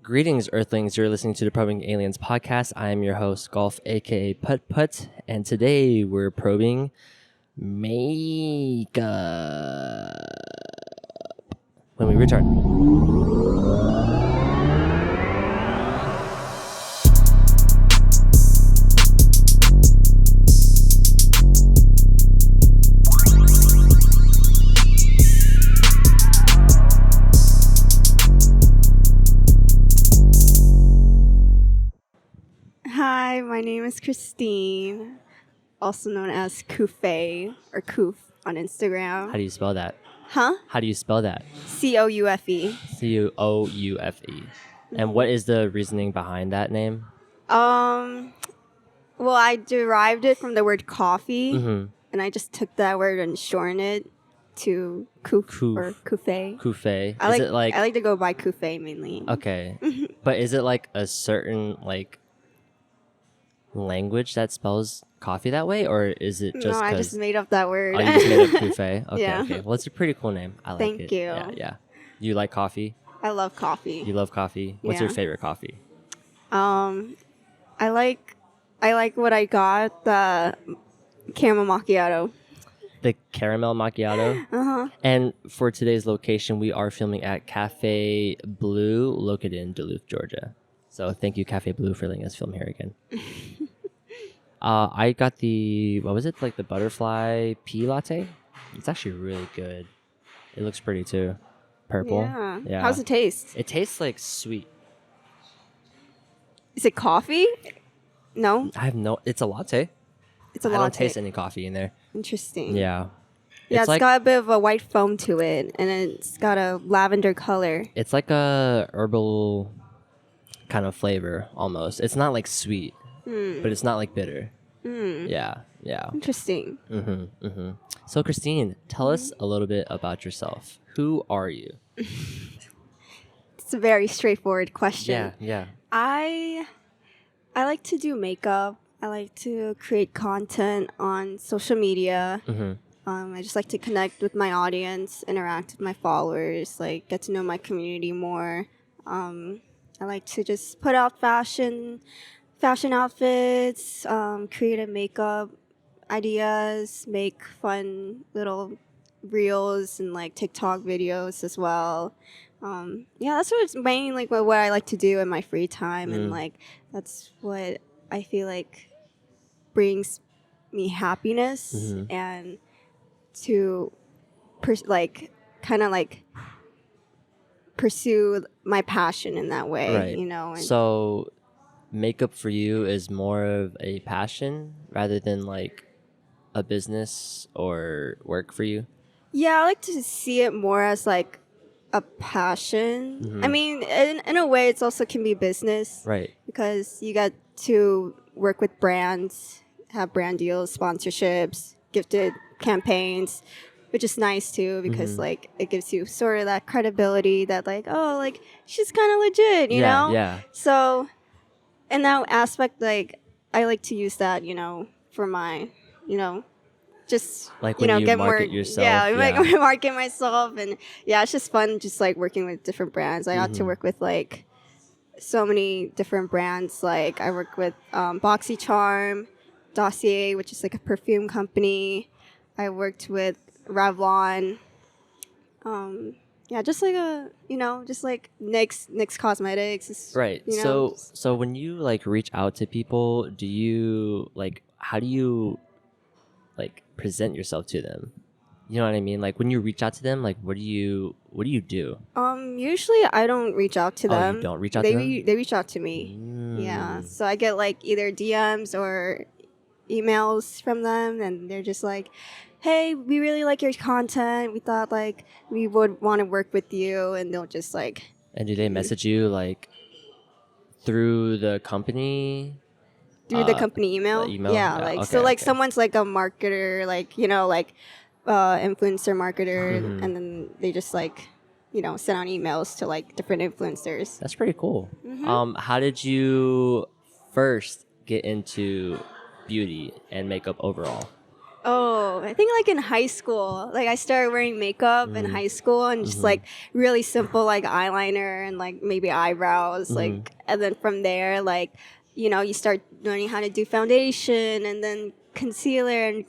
Greetings, Earthlings. You're listening to the Probing Aliens podcast. I am your host, Golf, aka Putt Putt, and today we're probing makeup. When we return. Hi, my name is Christine, also known as Koufe or Koof on Instagram. How do you spell that? Huh? How do you spell that? Coufe. Coufe. And what is the reasoning behind that name? Well, I derived it from the word coffee, and I just took that word and shortened it to Koof or Koufe. Koufe. I like to go by Koufe mainly. Okay. But is it like a certain language that spells coffee that way, or is it just No, I just made up that word. Oh, you just made up Koufe? Okay, Yeah. okay. Well, it's a pretty cool name. I like it. Thank you. Yeah. You like coffee? I love coffee. You love coffee? What's your Yeah. favorite coffee? I like what I got, the caramel macchiato. The caramel macchiato. And for today's location, we are filming at Cafe Blue, located in Duluth, Georgia. So thank you, Cafe Blue, for letting us film here again. I got the, what was it? Like the butterfly pea latte? It's actually really good. It looks pretty too. Purple. Yeah. How's it taste? It tastes like sweet. Is it coffee? No, It's a latte. it's a I latte. don't taste any coffee in there. Interesting. Yeah. Yeah, it's like, got a bit of a white foam to it, and it's got a lavender color. it's like a herbal kind of flavor almost. It's not like sweet, but it's not like bitter. Yeah. Interesting. So Christine, tell us a little bit about yourself. Who are you? It's a very straightforward question. Yeah. I like to do makeup. I like to create content on social media. I just like to connect with my audience, interact with my followers, like get to know my community more. I like to just put out fashion outfits, creative makeup ideas, make fun little reels and like TikTok videos as well. That's what's mainly what I like to do in my free time, and like that's what I feel like brings me happiness and to pursue my passion in that way, Right. And So makeup for you is more of a passion rather than like a business or work for you? yeah, I like to see it more as like a passion. I mean, in a way, it's also can be business, Right. because you get to work with brands, have brand deals, sponsorships, gifted campaigns, which is nice too, because like it gives you sort of that credibility that like, oh, like she's kind of legit, you know? Yeah. So in that aspect, like I like to use that, for my, just Like when you get market more, yourself, like yeah. market myself, and it's just fun, just like working with different brands. I got to work with like so many different brands. Like I work with BoxyCharm, Dossier, which is like a perfume company. I worked with Revlon. Just like just like NYX Cosmetics. Right. So when you like reach out to people, do you like, how do you like present yourself to them? You know what I mean? Like when you reach out to them, like what do you do? Usually I don't reach out to them. You don't reach out to them? They reach out to me. Yeah. So I get like either DMs or emails from them, and they're just like, hey, we really like your content. We thought like we would want to work with you, and they'll just like. And do they message you like through the company? Through the company email? Yeah, like okay, so like okay. someone's like a marketer, like influencer marketer, and then they just like send out emails to like different influencers. That's pretty cool. How did you first get into beauty and makeup overall? Oh, I think like in high school, like I started wearing makeup in high school and just like really simple like eyeliner and like maybe eyebrows, like, and then from there, like, you start learning how to do foundation and then concealer and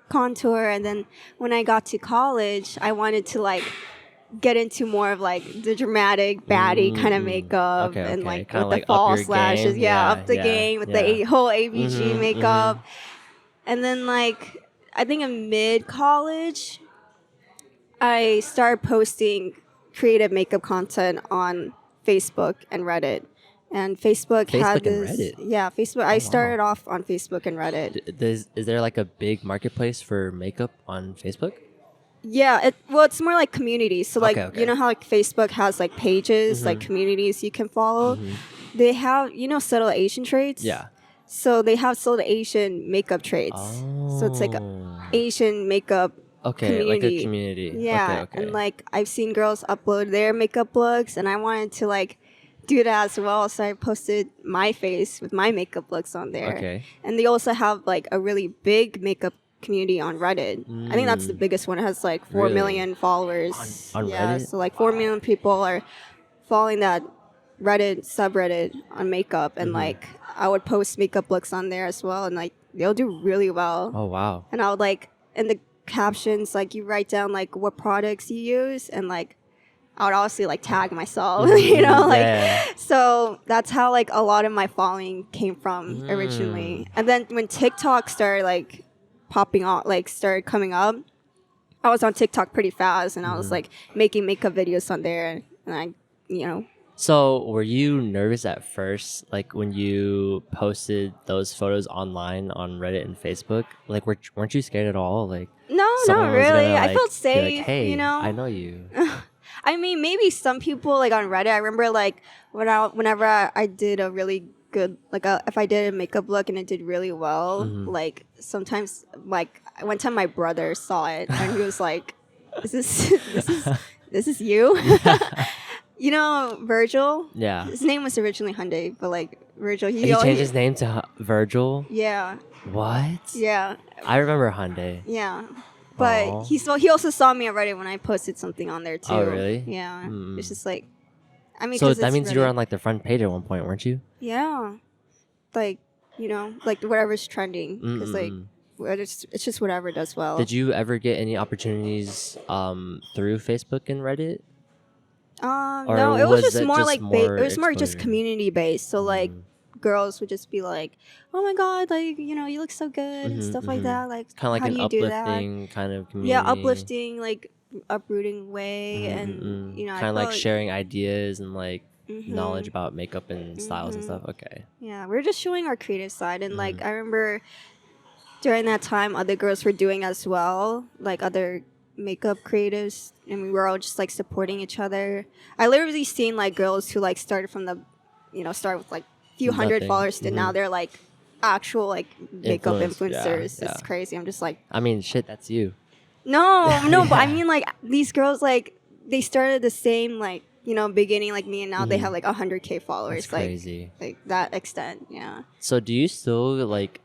contour. And then when I got to college, I wanted to like get into more of like the dramatic baddie kind of makeup Okay, and okay. like Kind with of the like up your false lashes. game. Yeah, Yeah, up the yeah, game with yeah. the whole ABG makeup. And then like I think in mid college, I started posting creative makeup content on Facebook and Reddit. And Facebook had Facebook and this, Reddit. yeah, Facebook. I Oh, wow. started off on Facebook and Reddit. Is there like a big marketplace for makeup on Facebook? Yeah, it's more like communities. So like Okay. you know how like Facebook has like pages, like communities you can follow. They have subtle Asian traits. Yeah. So they have subtle Asian makeup traits. Oh. So it's like a Asian makeup Okay, community. like a community. Yeah, Okay. and like I've seen girls upload their makeup looks, and I wanted to like do that as well. So I posted my face with my makeup looks on there. Okay. And they also have like a really big makeup community on Reddit. I think that's the biggest one. It has like 4 Really? million followers. On yeah, Reddit? so like 4 million people are following that Reddit subreddit on makeup, and like I would post makeup looks on there as well, and like they'll do really well. Oh wow. And I would like in the captions like you write down like what products you use, and like I would obviously like tag myself, so that's how like a lot of my following came from originally. And then when TikTok started like popping off, like started coming up, I was on TikTok pretty fast, and I was like making makeup videos on there, and I So were you nervous at first, like when you posted those photos online on Reddit and Facebook? Like, weren't you scared at all? Like, no, someone not was really. gonna, I like, felt be safe, like, hey, I know you. I mean, maybe some people like on Reddit. I remember like whenever I did a really good if I did a makeup look and it did really well, like sometimes like one time my brother saw it and he was like, "Is this is you?" You know Virgil? Yeah. His name was originally Hyundai, but like Virgil, He changed his name to Virgil. Yeah. What? Yeah. I remember Hyundai. Yeah. But Aw. he also saw me already when I posted something on there too. Oh, really? Yeah. It's just like, I mean, So 'cause that it's means you were Reddit. on like the front page at one point, weren't you? Yeah. Like, like whatever's trending. Because like, it's just whatever does well. Did you ever get any opportunities through Facebook and Reddit? Or No, it was was just it more just like more it was more just exposure? community based. So like girls would just be like, "Oh my god, like you look so good," and stuff like that. Like, Kind of like how an do you do that? uplifting kind of community. Yeah, uplifting, like uprooting way, and I kind of like felt sharing ideas and like knowledge about makeup and styles and stuff. Okay. Yeah, we're just showing our creative side, and like I remember during that time, other girls were doing as well, like other makeup creatives, and we were all just like supporting each other. I literally seen like girls who like started from the, start with like few hundred Nothing. followers, and now they're like actual like makeup Influence, yeah, influencers. yeah. It's crazy. I'm just like, I mean, shit, that's you. no, but I mean like these girls like they started the same like beginning like me, and now they have like 100K followers. That's crazy. Like that extent. Yeah. So do you still like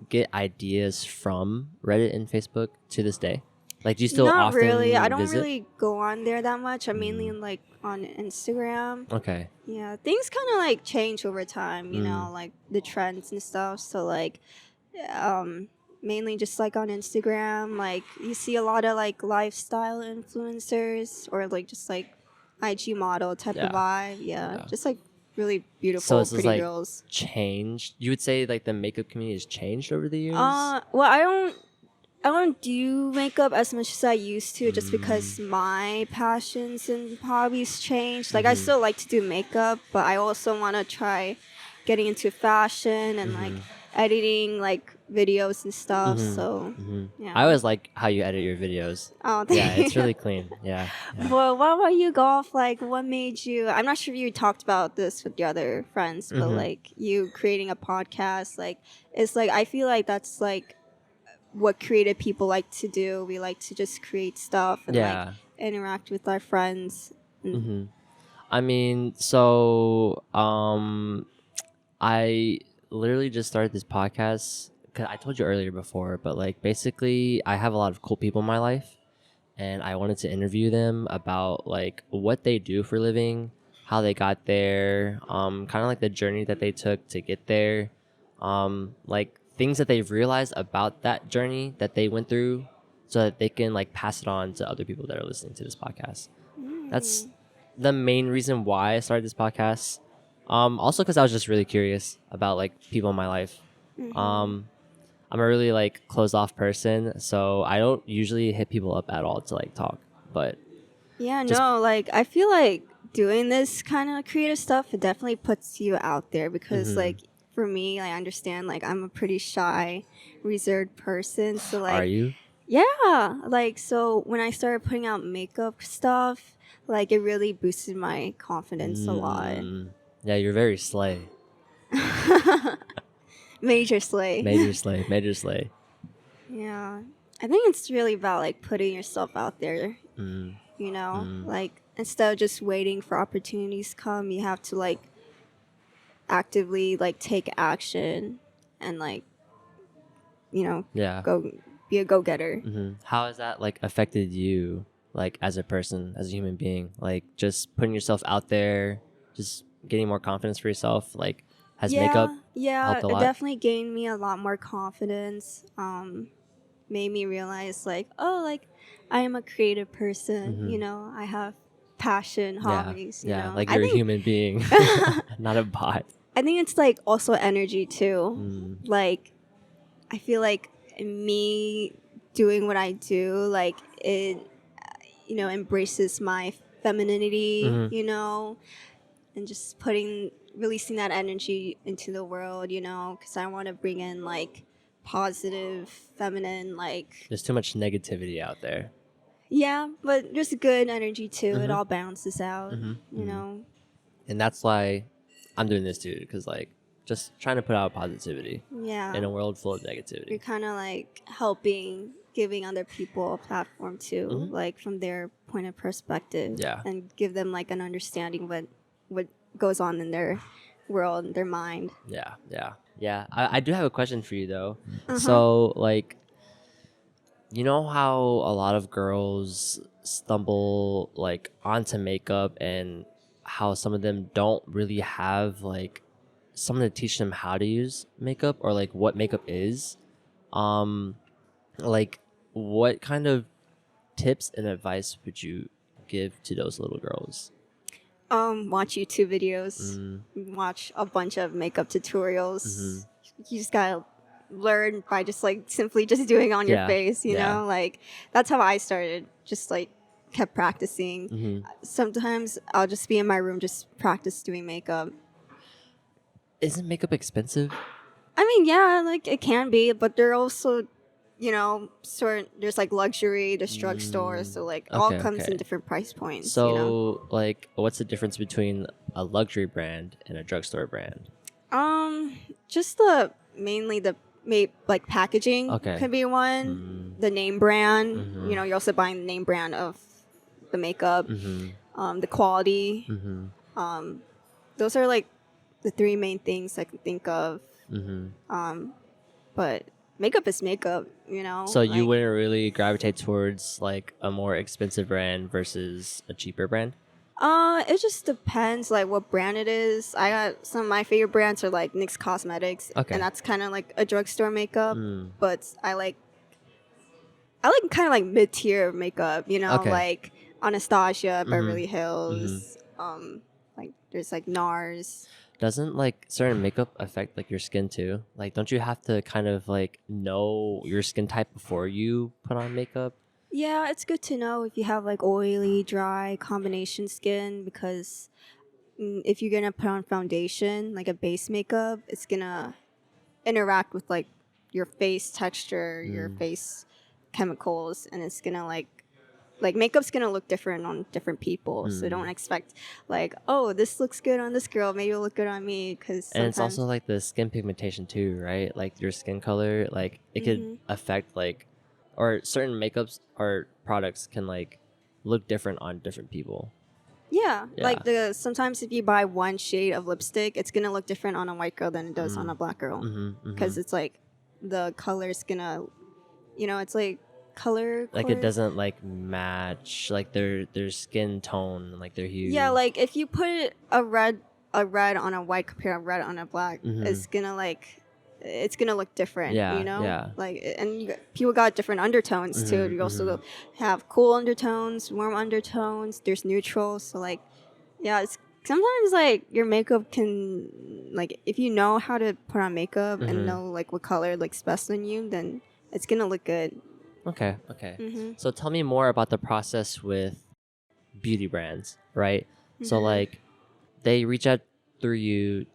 get ideas from Reddit and Facebook to this day? Like, do you still Not often really. I don't visit? really go on there that much. I'm mainly like on Instagram. Okay. Yeah, things kind of like change over time, like the trends and stuff. So like, mainly just like on Instagram, like you see a lot of like lifestyle influencers or like just like IG model type of vibe. Yeah, just like really beautiful, it's pretty like girls. changed. You would say like the makeup community has changed over the years? Well, I don't do makeup as much as I used to, just because my passions and hobbies changed. Like I still like to do makeup, but I also want to try getting into fashion and like editing like videos and stuff. So yeah. I always like how you edit your videos. Oh, Yeah, it's really clean. Yeah. Well, what about you, Golf? Like, what made you? I'm not sure if you talked about this with the other friends, but like you creating a podcast, like it's like I feel like that's like what creative people like to do. We like to just create stuff and like interact with our friends. I mean, so I literally just started this podcast 'cause I told you earlier before, but like basically, I have a lot of cool people in my life, and I wanted to interview them about like what they do for a living, how they got there, kind of like the journey that they took to get there, like things that they've realized about that journey that they went through, so that they can like pass it on to other people that are listening to this podcast. That's Mm. the main reason why I started this podcast. Also because I was just really curious about like people in my life. Mm-hmm. Um, I'm a really like closed off person, so I don't usually hit people up at all to like talk. But Yeah, just no, like I feel like doing this kind of creative stuff, it definitely puts you out there because mhm. like for me, I understand like I'm a pretty shy, reserved person. So Are like you? yeah, like so when I started putting out makeup stuff, like it really boosted my confidence a lot. Mm, yeah, you're very slay. Major slay. Major slay. Major slay. Yeah. I think it's really about like putting yourself out there, Mm, you know? mm, Like instead of just waiting for opportunities to come, you have to like actively like take action and like, you know, yeah. go be a go-getter. How has that like affected you, like as a person, as a human being? Like just putting yourself out there, just getting more confidence for yourself. Like, has makeup Yeah, helped a it lot? definitely gained me a lot more confidence. Made me realize like, oh, like I am a creative person, Mm-hmm. you know, I have passion, Yeah, hobbies, you yeah. know. Like you're a human being, I not a bot. think it's like also energy too. Mm, Like I feel like me doing what I do, like it, you know, embraces my femininity, mm-hmm. you know, and just releasing that energy into the world, you know, because I want to bring in like positive, feminine, like, There's too much negativity out there. yeah, but just good energy too. It Mm-hmm. all balances out, Mm-hmm. you Mm-hmm. know. And that's why I'm doing this too, because like just trying to put out positivity Yeah, in a world full of you're negativity. kind of like helping, giving other people a platform too, Mm-hmm. like from their point of perspective, Yeah. and give them like an understanding what goes on in their world, their mind. Yeah, yeah, yeah. I do have a question for you though. Uh huh. So, like, you know how a lot of girls stumble like onto makeup, and how some of them don't really have like someone to teach them how to use makeup or like what makeup is. Um, like, what kind of tips and advice would you give to those little girls? Watch YouTube videos, Mm, watch a bunch of makeup tutorials. mm-hmm. You just gotta learn by just like simply just doing it on your Yeah, face, you yeah. know? Like that's how I started. Just like kept practicing. Mm-hmm. Sometimes I'll just be in my room just practice doing makeup. Isn't makeup expensive? I mean, yeah, like it can be, but they're also, you know, there's like luxury, there's drugstore, Mm, so like it all okay, comes in okay. different price points, you know. So, like, what's the difference between a luxury brand and a drugstore brand? Um, just mainly the like packaging Okay. could be one. Mm, The name brand, you mm-hmm. know, you're also buying the name brand of the makeup. Mm-hmm. The quality. Mm-hmm. Um, those are like the three main things I can think of. Mm-hmm. But makeup is makeup, you know. So you Like, wouldn't really gravitate towards like a more expensive brand versus a cheaper brand? it just depends like what brand it is. I got some of my favorite brands are like NYX Cosmetics, Okay. and that's kind of like a drugstore makeup. Mm. But I like kind of like mid tier makeup, you know, Okay. like Anastasia, Mm-hmm. Beverly Mm-hmm. Hills. Like there's like NARS. Doesn't like certain makeup affect like your skin too? Like, don't you have to kind of like know your skin type before you put on makeup? Yeah, it's good to know if you have like oily, dry, combination skin because if you're gonna put on foundation, like a base makeup, it's gonna interact with like your face texture, your Mm. face chemicals, and it's gonna like makeup's gonna look different on different people. So don't Mm. expect like, oh, this looks good on this girl, maybe it'll look good on me because And it's sometimes. also like the skin pigmentation too, right? Like your skin color, like it could Hmm. affect like, or certain makeups or products can like look different on different people. Yeah, Yeah. like the sometimes if you buy one shade of lipstick, it's gonna look different on a white girl than it does on a black girl Mm-hmm. Mm-hmm. because it's like the color's gonna, it's like color. Like it doesn't like match like their skin tone, like their hue. Yeah, like if you put a red on a white compared to red on a black, it's gonna look different. Yeah, you know, yeah. like and people got different undertones too. You also have cool undertones, warm undertones. There's neutrals. So like, yeah, it's sometimes like your makeup can like if you know how to put on makeup and know like what color looks best on you, then it's gonna look good. Okay. So tell me more about the process with beauty brands, right? So like they reach out through you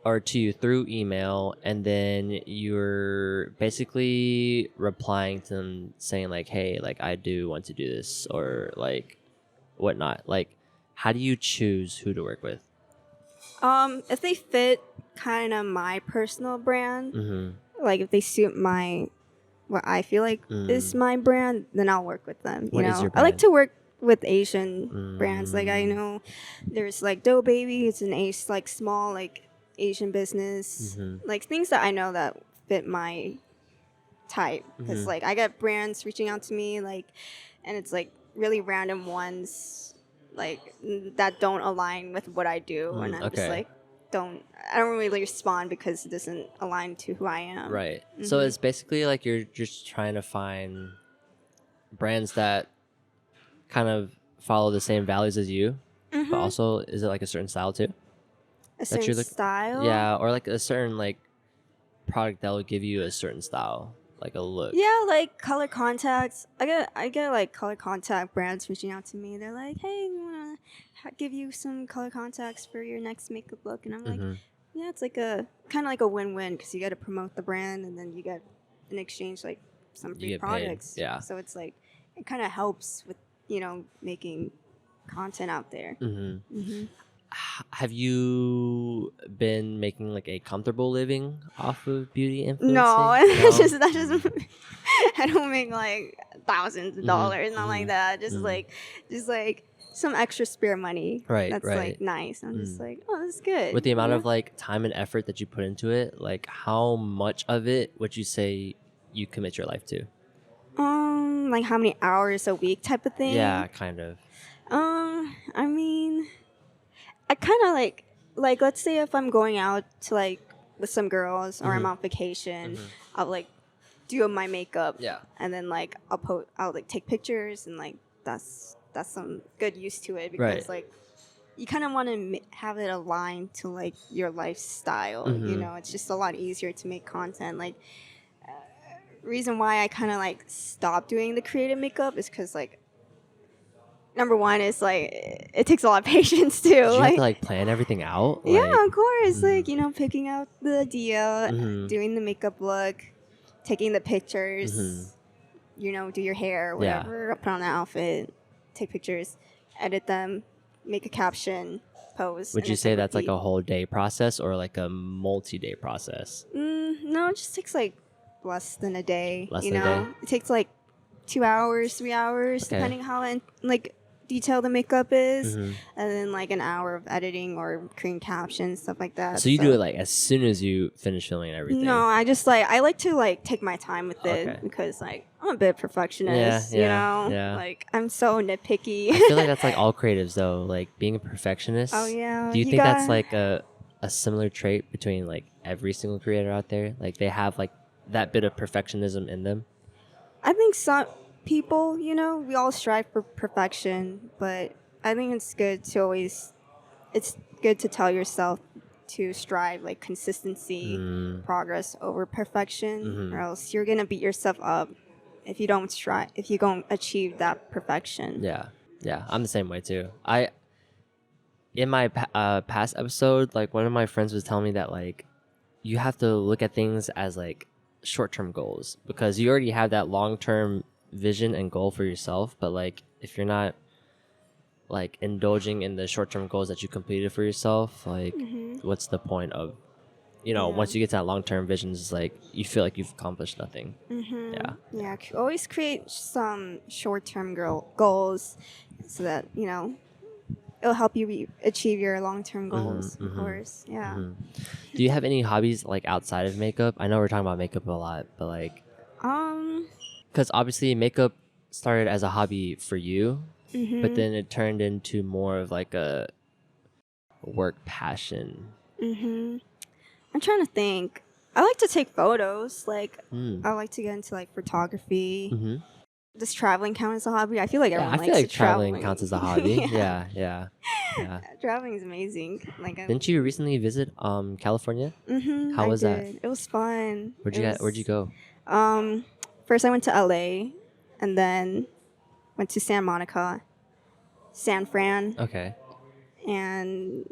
or to you through email, and then you're basically replying to them saying like, hey, like I do want to do this or like whatnot. Like how do you choose who to work with? If they fit kind of my personal brand, like if they suit my what I feel like is my brand, then I'll work with them. What is your I like brand? to work with Asian brands. Like I know there's like Dough Baby. It's an Ace like small like Asian business. Like things that I know that fit my type. Because like I get brands reaching out to me like, and it's like really random ones like that don't align with what I do, and I'm just like I don't really respond because it doesn't align to who I am. Right. So it's basically like you're just trying to find brands that kind of follow the same values as you, but also is it like a certain style too? A certain style? Yeah, or like a certain like product that will give you a certain style, like a look. Yeah, like color contacts. I get like color contact brands reaching out to me. They're like, "Hey, we want to give you some color contacts for your next makeup look," and I'm like, "Yeah, it's like a kind of like a win-win because you got to promote the brand and then you get in exchange like some free products." Paid. Yeah. So it's like it kind of helps with making content out there. Have you been making like a comfortable living off of beauty influencing? No, that's just I don't make like thousands of dollars, not like that. Just like some extra spare money. Right, that's like nice. I'm just like, oh, this is good. With the amount of like time and effort that you put into it, like how much of it would you say you commit your life to? Like how many hours a week type of thing? Yeah, kind of. I mean, I kind of like let's say if I'm going out to like with some girls or I'm on vacation, I'll like do my makeup. Yeah. And then like I'll like take pictures and like that's some good use to it because like you kind of want to have it aligned to like your lifestyle. It's just a lot easier to make content. Like reason why I kind of like stopped doing the creative makeup is because like number one is like it takes a lot of patience too. Did you have to like plan everything out? Yeah, of course. Like picking out the idea, doing the makeup look, taking the pictures. Do your hair, whatever. Put on the outfit, take pictures, edit them, make a caption, pose. Would you say that's like a whole day process or like a multi-day process? No, it just takes like less than a day. Less than a day? It takes like 2 hours, 3 hours, depending how like detailed the makeup is, and then like an hour of editing or creating captions, stuff like that. So you do it like as soon as you finish filming and everything? No, I just like I like to like take my time with it because like I'm a bit perfectionist. Yeah. Like I'm so nitpicky. I feel like that's like all creatives though, like being a perfectionist. Oh yeah. Do you think that's like a similar trait between like every single creator out there? Like they have like that bit of perfectionism in them? I think some people, we all strive for perfection, but I think it's good to tell yourself to strive like consistency, progress over perfection, or else you're gonna beat yourself up if you don't achieve that perfection. Yeah, I'm the same way too. In my past episode, like one of my friends was telling me that like you have to look at things as like short-term goals because you already have that long-term vision and goal for yourself, but like if you're not like indulging in the short-term goals that you completed for yourself, like what's the point of once you get to that long-term vision, it's like you feel like you've accomplished nothing. Always create some short-term goals so that it'll help you achieve your long-term goals, of mhm. course. Yeah. Do you have any hobbies like outside of makeup? I know we're talking about makeup a lot, but like, Um. because obviously makeup started as a hobby for you, but Mhm. then it turned into more of like a work passion. Mhm. I'm trying to think. I like to take photos. Like, Mm. I like to get into like photography. Mm-hmm. Does traveling count as a hobby? I feel like Yeah, I everyone feel likes to like traveling traveling. counts as a hobby. Yeah. Yeah, yeah, yeah. Traveling is amazing. Like, Didn't you recently visit California? How I was that? did. It was fun. Where'd you go? Um, first I went to LA, and then went to Santa Monica, San Fran, Okay. and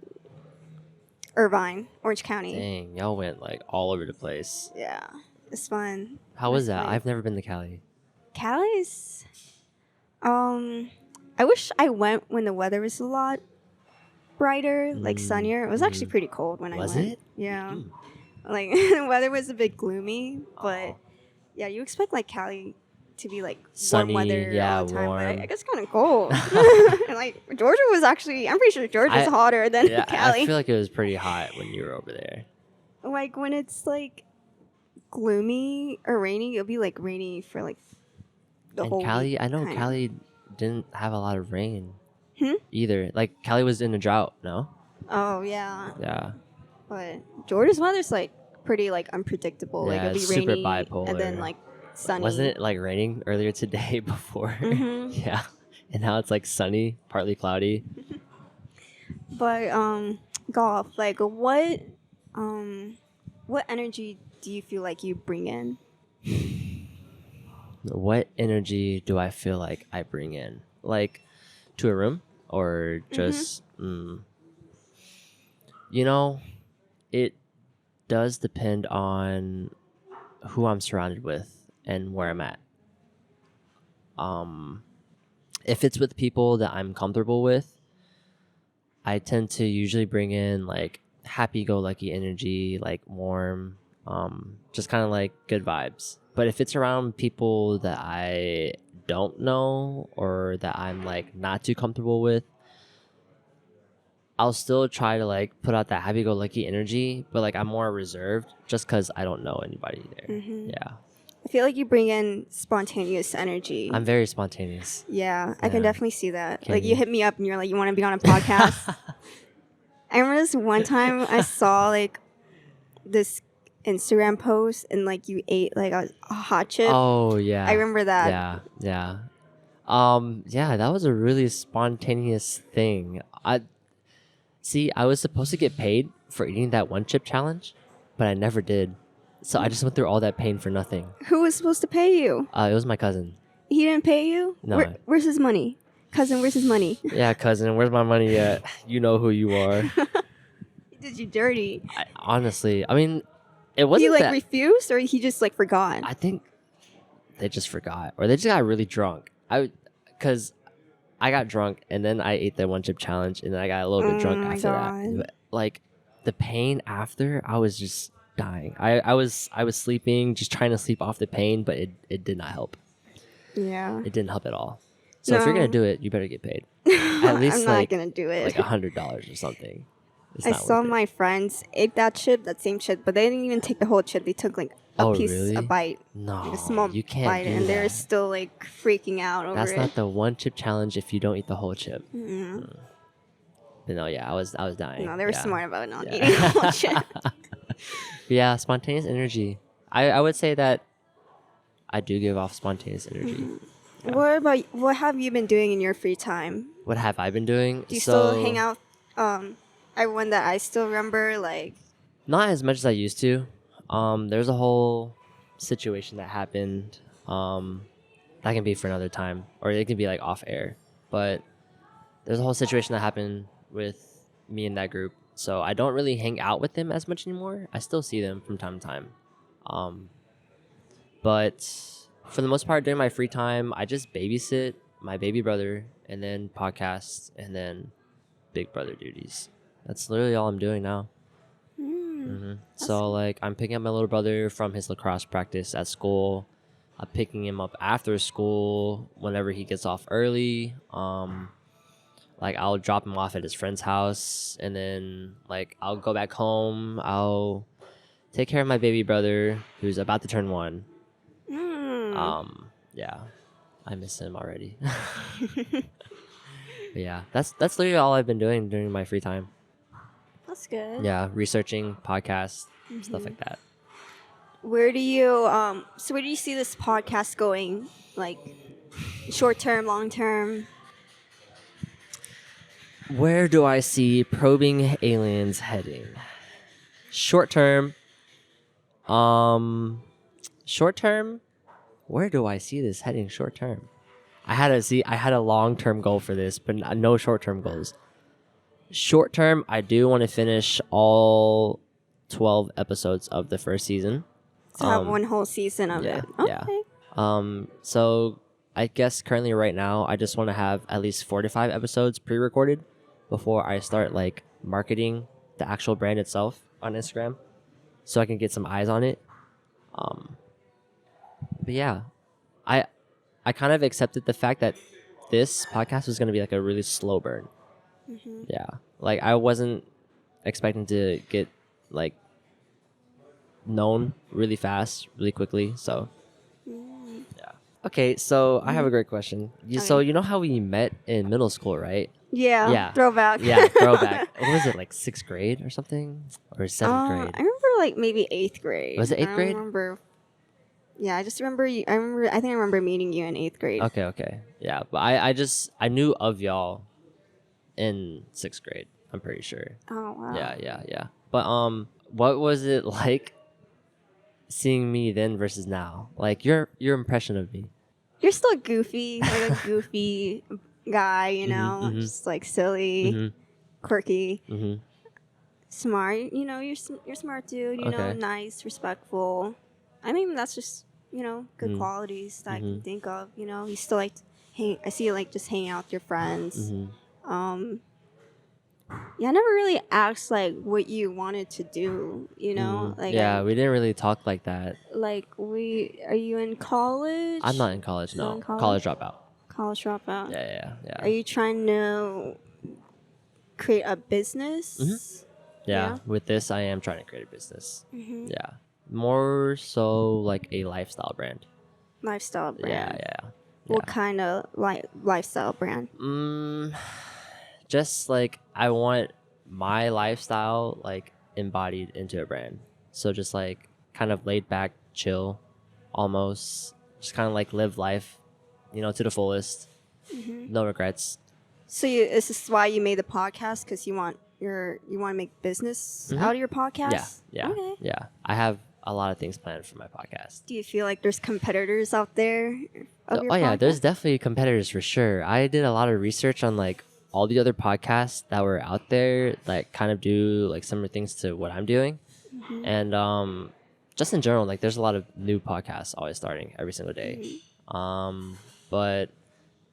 Irvine, Orange County. Dang, y'all went like all over the place. Yeah, it's fun. How was Nice that? place. I've never been to Cali. Cali's. I wish I went when the weather was a lot brighter, like sunnier. It was actually pretty cold when I Was went. it? Yeah, Mm. like the weather was a bit gloomy, but Oh. yeah, you expect like Cali to be like Sunny, warm weather yeah, all the time, but warm. I guess kind of cold. And like Georgia was actually, I'm pretty sure Georgia's hotter than Yeah, Cali. I feel like it was pretty hot when you were over there. Like when it's like gloomy or rainy, it'll be like rainy for like the And whole Cali, week. I know kinda. Cali didn't have a lot of rain Hmm? either. Like Cali was in a drought, no? Oh yeah, Yeah. but Georgia's weather's like pretty like unpredictable. Like Yeah, it'll be it's super rainy and then bipolar. like sunny. Wasn't it like raining earlier today before? Mhm. Yeah. And now it's like sunny, partly cloudy. But golf. Like what energy do you feel like you bring in? What energy do I feel like I bring in? Like to a room or just you know, it does depend on who I'm surrounded with and where I'm at. If it's with people that I'm comfortable with, I tend to usually bring in like happy-go-lucky energy, like warm, just kind of like good vibes. But if it's around people that I don't know or that I'm like not too comfortable with, I'll still try to like put out that happy-go-lucky energy, but like I'm more reserved just because I don't know anybody there. Yeah, I feel like you bring in spontaneous energy. I'm very spontaneous. Yeah, I can Yeah. definitely see that. Can Like you you? hit me up and you're like, you want to be on a podcast? I remember this one time I saw like this Instagram post and like you ate like a hot chip. Oh yeah, I remember that. Yeah. Yeah, that was a really spontaneous thing. I was supposed to get paid for eating that one chip challenge, but I never did. So I just went through all that pain for nothing. Who was supposed to pay you? It was my cousin. He didn't pay you? No. Where's his money? Cousin, where's his money? Yeah, cousin, where's my money at? You know who you are. He did you dirty. Honestly, I mean, it He wasn't like that. refused or he just like forgot? I think they just forgot, or they just got really drunk. Because I got drunk and then I ate that one chip challenge, and then I got a little bit drunk my after that. God. But, like the pain after, I was just dying. I was sleeping, just trying to sleep off the pain, but it did not help. Yeah. It didn't help at all. So if you're gonna No. do it, you better get paid. At least I'm not like gonna do it. like $100 or something. It's I not saw worth it. my friends ate that same chip, but they didn't even take the whole chip. They took like a Oh, piece, really? a bite, No, like a small you can't bite, do and they're that. still like freaking out over That's it. not the one chip challenge if you don't eat the whole chip. Mhm. But no, yeah, I was dying. No, they were Yeah. smart about not Yeah. eating the whole chip. Yeah, spontaneous energy. I would say that I do give off spontaneous energy. Yeah. What have you been doing in your free time? What have I been doing? Do you still hang out? Everyone that I still remember, like Not as much as I used to. There's a whole situation that happened. That can be for another time, or it can be like off air. But there's a whole situation that happened with me and that group, so I don't really hang out with them as much anymore. I still see them from time to time, but for the most part, during my free time, I just babysit my baby brother, and then podcasts, and then big brother duties. That's literally all I'm doing now. So like I'm picking up my little brother from his lacrosse practice at school. I'm picking him up after school whenever he gets off early, or like I'll drop him off at his friend's house, and then like I'll go back home. I'll take care of my baby brother who's about to turn 1. Yeah, I miss him already. But yeah, that's literally all I've been doing during my free time. That's good. Yeah, researching podcasts, stuff like that. Where do you where do you see this podcast going? Like short term, long term? Where do I see probing aliens heading? Short term. Short term. Where do I see this heading short term? I had a long term goal for this, but no short term goals. Short term, I do want to finish all 12 episodes of the first season. To have one whole season of it. Yeah. Okay. So I guess currently right now I just want to have at least 4 to 5 episodes pre-recorded before I start like marketing the actual brand itself on Instagram, so I can get some eyes on it. But yeah, I kind of accepted the fact that this podcast was going to be like a really slow burn. Yeah, like I wasn't expecting to get like known really fast, really quickly. So yeah. Okay, so I have a great question. So you know how we met in middle school, right? Yeah. Yeah. Throwback. Yeah, throwback. What was it, like 6th grade or something, or 7th grade? I remember like maybe 8th grade. Was it 8th grade? I remember. Yeah, I just remember you. I think I remember meeting you in 8th grade. Okay. Yeah, but I knew of y'all in 6th grade. I'm pretty sure. Oh wow. Yeah. But what was it like seeing me then versus now? Like your impression of me? You're still goofy, like a goofy guy, you know, just like silly, quirky, smart. You know, you're smart dude. You know, nice, respectful. I mean, that's just good qualities that I can think of. You know, you still like I see you like just hanging out with your friends. Yeah, I never really asked like what you wanted to do. You know, like yeah, we didn't really talk like that. Like are you in college? I'm not in college. No, in college? College dropout. College dropout. Yeah. Are you trying to create a business? Yeah, with this, I am trying to create a business. Yeah, more so like a lifestyle brand. Lifestyle brand. Yeah. What kind of lifestyle brand? Just like I want my lifestyle like embodied into a brand. So just like kind of laid back, chill, almost just kind of like live life, to the fullest. No regrets. So is this why you made the podcast? Because you want to make business out of your podcast? Yeah. Okay. Yeah. I have a lot of things planned for my podcast. Do you feel like there's competitors out there? Yeah, there's definitely competitors for sure. I did a lot of research on like all the other podcasts that were out there that kind of do like similar things to what I'm doing. And just in general, like there's a lot of new podcasts always starting every single day. But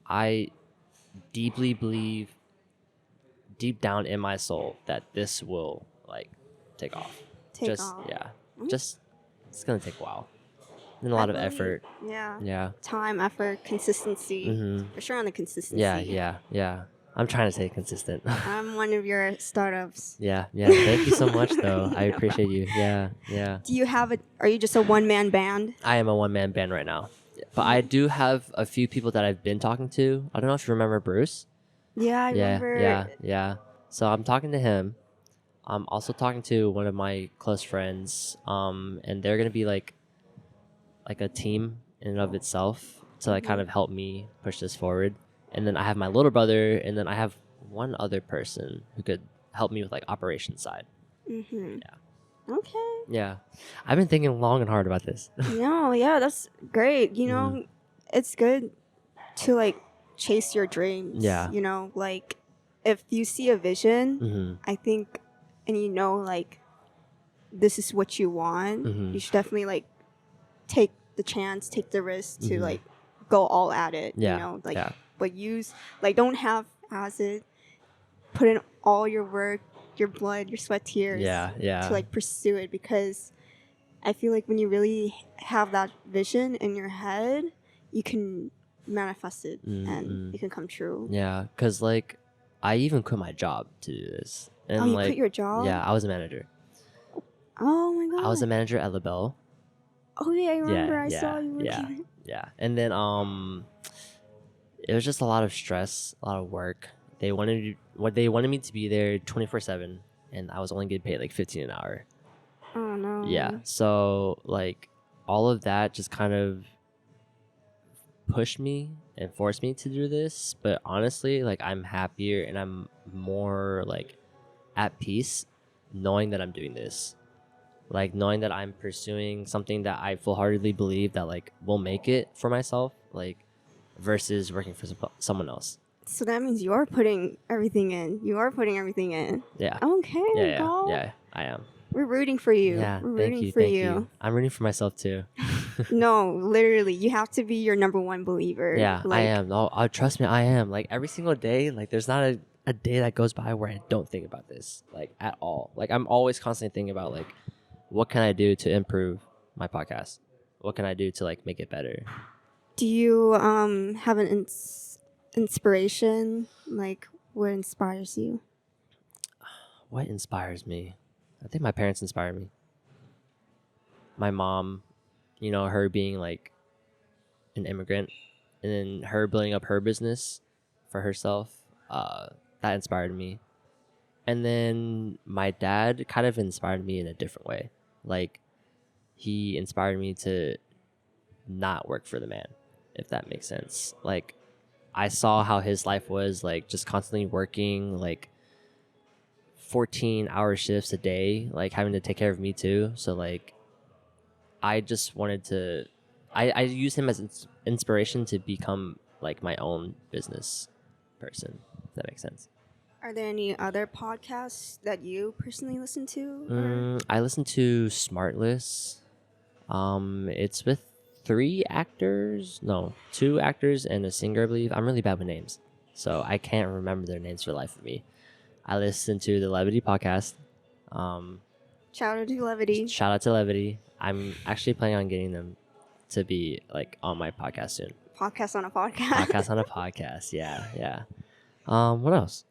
I deeply believe deep down in my soul that this will like take off. Just it's gonna take a while and a lot of effort. Yeah. Time, effort, consistency. For sure on the consistency. Yeah. I'm trying to stay consistent. I'm one of your startups. Yeah. Thank you so much, though. I appreciate you. Yeah. Do you have are you just a one-man band? I am a one-man band right now. But I do have a few people that I've been talking to. I don't know if you remember Bruce. Yeah, I remember. Yeah. So I'm talking to him. I'm also talking to one of my close friends. And they're going to be like a team in and of itself to like kind of help me push this forward. And then I have my little brother, and then I have one other person who could help me with like operations side. Yeah. Okay. Yeah. I've been thinking long and hard about this. No, yeah, that's great. You know, it's good to like chase your dreams. Yeah. You know, like if you see a vision, I think, and like this is what you want, you should definitely like take the chance, take the risk to like go all at it. Yeah. You know, like. But don't half-ass it. Put in all your work, your blood, your sweat, tears. To like pursue it, because I feel like when you really have that vision in your head, you can manifest it and it can come true. Yeah, because like I even quit my job to do this. And Oh, you like, quit your job? yeah, I was a manager. Oh my god. I was a manager at LaBelle. Oh yeah, I remember. Yeah, I saw yeah, you yeah, working. yeah. And then it was just a lot of stress, a lot of work. They wanted me to be there 24/7, and I was only getting paid like 15 an hour. Oh no. Yeah. So like all of that just kind of pushed me and forced me to do this. But honestly, like I'm happier and I'm more like at peace knowing that I'm doing this. Like knowing that I'm pursuing something that I full-heartedly believe that like will make it for myself, like versus working for someone else. So that means you're putting everything in. You are putting everything in. Yeah. Okay, Yeah, girl. yeah, I am. We're rooting for you. Yeah, We're thank rooting you, for thank you. you. I'm rooting for myself too. No, literally, you have to be your number one believer. Yeah, like, I am. No, trust me, I am. Like every single day, like there's not a day that goes by where I don't think about this, like at all. Like I'm always constantly thinking about like, what can I do to improve my podcast? What can I do to like make it better? Do you have an inspiration? Like, what inspires you? What inspires me? I think my parents inspire me. My mom, you know, her being like an immigrant and then her building up her business for herself, that inspired me. And then my dad kind of inspired me in a different way. Like he inspired me to not work for the man, if that makes sense. Like I saw how his life was like just constantly working like 14-hour shifts a day, like having to take care of me too. So like I just wanted to I use him as inspiration to become like my own business person, if that makes sense. Are there any other podcasts that you personally listen to? I listen to Smartless. It's with two actors and a singer, I believe. I'm really bad with names, so I can't remember their names for the life of me. I listen to the Levity podcast. Shout out to Levity. Shout out to Levity. I'm actually planning on getting them to be like on my podcast soon. Podcast on a podcast. Podcast on a podcast. Yeah, yeah. What else?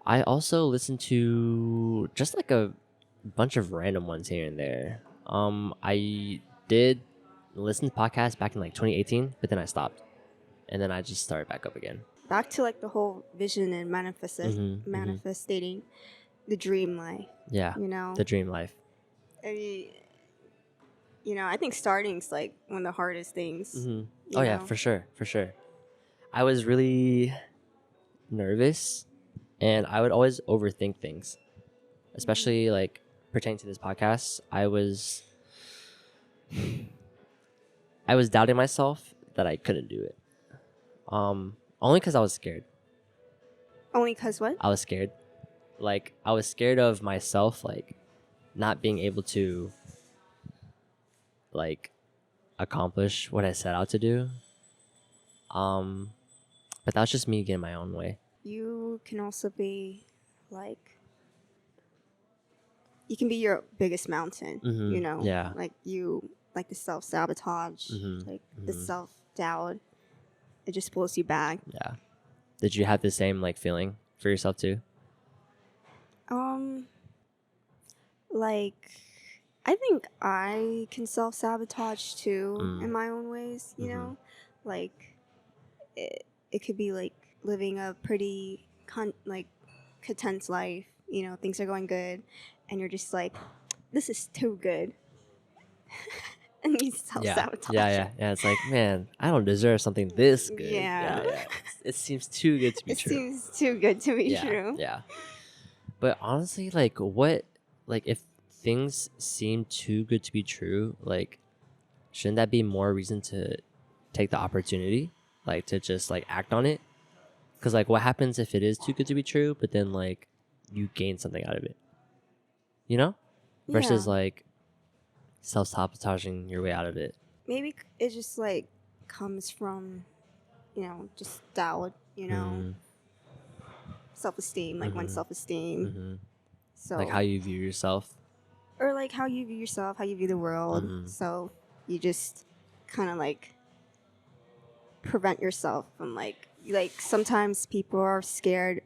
I also listen to just like a bunch of random ones here and there. I did listen to podcasts back in like 2018, but then I stopped, and then I just started back up again. Back to like the whole vision and manifestating the dream life. Yeah, you know, the dream life. I mean, I think starting's like one of the hardest things. Oh yeah, for sure, for sure. I was really nervous, and I would always overthink things, especially like pertaining to this podcast. I was doubting myself that I couldn't do it. Only because I was scared. Only because what? I was scared. Like I was scared of myself, like not being able to like accomplish what I set out to do. But that was just me getting my own way. You can also be like, you can be your biggest mountain. Yeah. Like the self-sabotage, the self-doubt. It just pulls you back. Yeah. Did you have the same like feeling for yourself too? Like, I think I can self-sabotage too in my own ways, you know? Like, it could be like living a pretty content life, things are going good, and you're just like, this is too good. And you self-sabotage. Yeah. It's like, man, I don't deserve something this good. Yeah. It seems too good to be true. It seems too good to be true. Yeah. But honestly, if things seem too good to be true, like, shouldn't that be more reason to take the opportunity, like to just like act on it? Because like, what happens if it is too good to be true, but then like you gain something out of it, versus like self-sabotaging your way out of it. Maybe it just like comes from, just doubt, self-esteem, like one's self-esteem. So like how you view yourself, or like how you view yourself, how you view the world. So you just kind of like prevent yourself from like like sometimes people are scared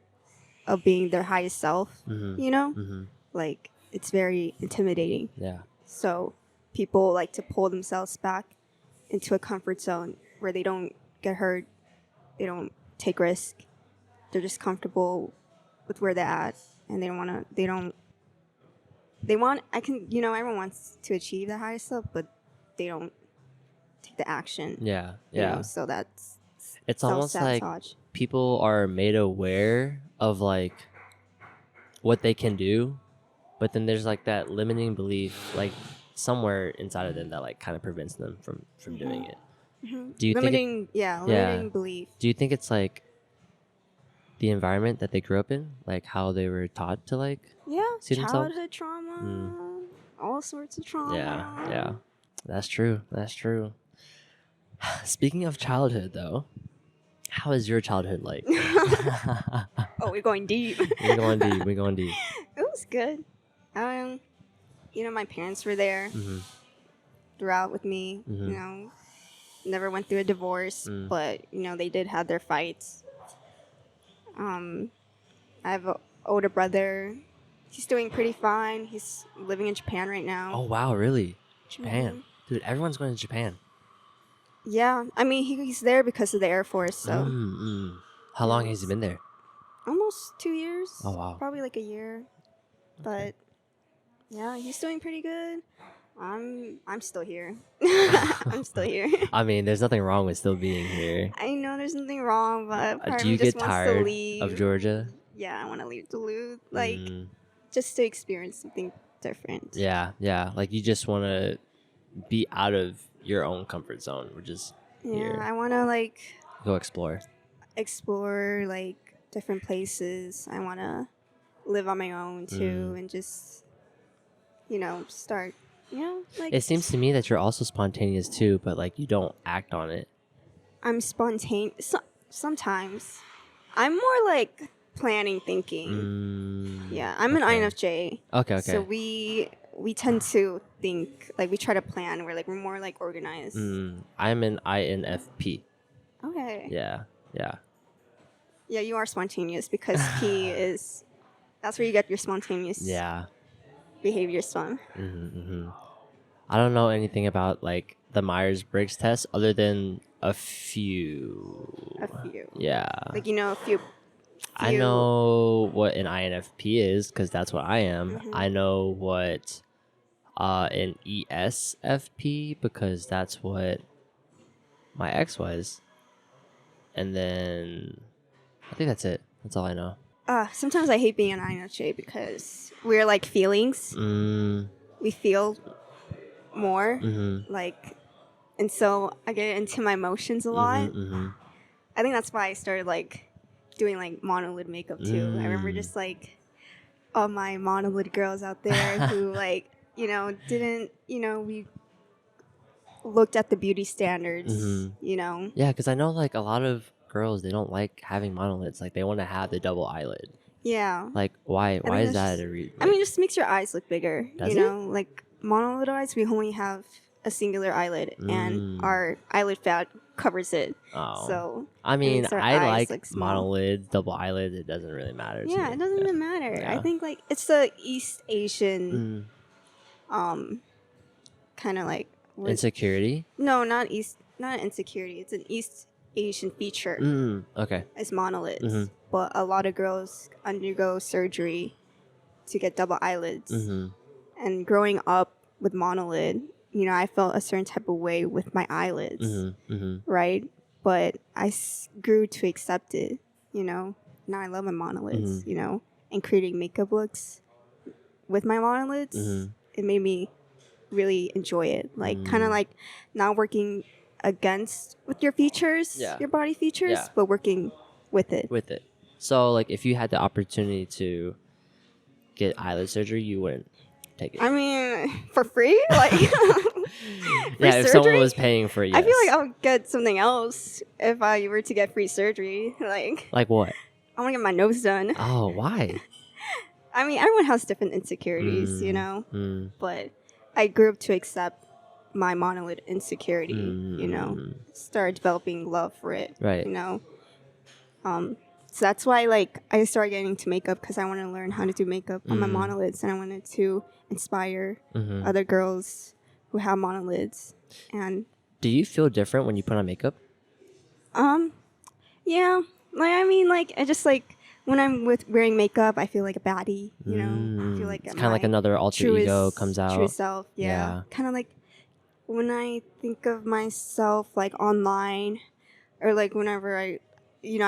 of being their highest self, you know? Like it's very intimidating. Yeah. So people like to pull themselves back into a comfort zone where they don't get hurt, they don't take risk. They're just comfortable with where they're at, and they don't want to. They want. I can. Everyone wants to achieve the highest self, but they don't take the action. Yeah. you Yeah. know, so that's It's almost like self-sabotage. people are made aware of like what they can do, but then there's like that limiting belief like somewhere inside of them that like kind of prevents them from doing it. Do you limiting, think limiting belief. do you think it's like the environment that they grew up in, like how they were taught to like Yeah, see themselves? childhood trauma, all sorts of trauma. Yeah. That's true. Speaking of childhood though, how is your childhood like? Oh, we're going deep. We're going deep. It was good. My parents were there throughout with me. Never went through a divorce, but they did have their fights. I have an older brother. He's doing pretty fine. He's living in Japan right now. Oh wow, really? Japan. Dude, everyone's going to Japan. Yeah, I mean he's there because of the Air Force. So how long has he been there? almost 2 years. Oh wow. Probably like a year. But yeah, he's doing pretty good. I'm still here. I'm still here. I mean, there's nothing wrong with still being here. I know there's nothing wrong, but part Do of me you just get wants to tired leave. of Georgia? Yeah, I want to leave Duluth, like just to experience something different. Yeah. Like you just want to be out of your own comfort zone, which is here. I want to like Go explore like different places. I want to live on my own too, and just start. Like It seems to me that you're also spontaneous too, but like you don't act on it. I'm spontaneous. Sometimes I'm more like planning, thinking. Yeah, I'm an INFJ. Okay. So we tend to think, like we try to plan. We're more like organized. I'm an INFP. Okay. Yeah. Yeah, you are spontaneous because P is. That's where you get your spontaneous behaviors from. I don't know anything about like the Myers-Briggs test other than a few. Yeah. Like a few. I know what an INFP is because that's what I am. I know what an ESFP because that's what my ex was. And then I think that's it. That's all I know. Sometimes I hate being an INFJ because we're like feelings. We feel more. And so I get into my emotions a lot. I think that's why I started like doing like monolid makeup too. I remember just like all my monolid girls out there who like didn't we looked at the beauty standards. Yeah, because I know like a lot of girls, they don't like having monolids. Like they want to have the double eyelid. Yeah. Like why is that a reason? I mean, it just makes your eyes look bigger. Does it? Like monolid eyes, we only have a singular eyelid, and our eyelid fat covers it. Oh. So I mean, makes our I eyes like look small. monolids, double eyelids. It doesn't really matter. To Yeah, me. it doesn't even matter. Yeah. I think like it's the East Asian, kind of like insecurity. No, not insecurity. It's an East Asian feature. Okay. It's monolids, but a lot of girls undergo surgery to get double eyelids. And growing up with monolid, I felt a certain type of way with my eyelids, right? But I grew to accept it. Now I love my monolids. And creating makeup looks with my monolids, it made me really enjoy it. Like kind of like not working with your features, your body features, but working with it. So like if you had the opportunity to get eyelid surgery, you wouldn't take it. I mean, for free? Like yeah, if someone was paying for it, yes. I feel like I would get something else if I were to get free surgery. Like what? I want to get my nose done. Oh, why? I mean, everyone has different insecurities, but I grew up to accept my monolid insecurity, started developing love for it, right. So that's why like I started getting into makeup because I want to learn how to do makeup on my monolids, and I wanted to inspire other girls who have monolids. And Do you feel different when you put on makeup? yeah, like I mean, like I just like when I'm with wearing makeup, I feel like a baddie. You know, I feel like It's I'm kind of like my another alter ego comes out. true self. Yeah, Yeah. kind of like when I think of myself like online, or like whenever I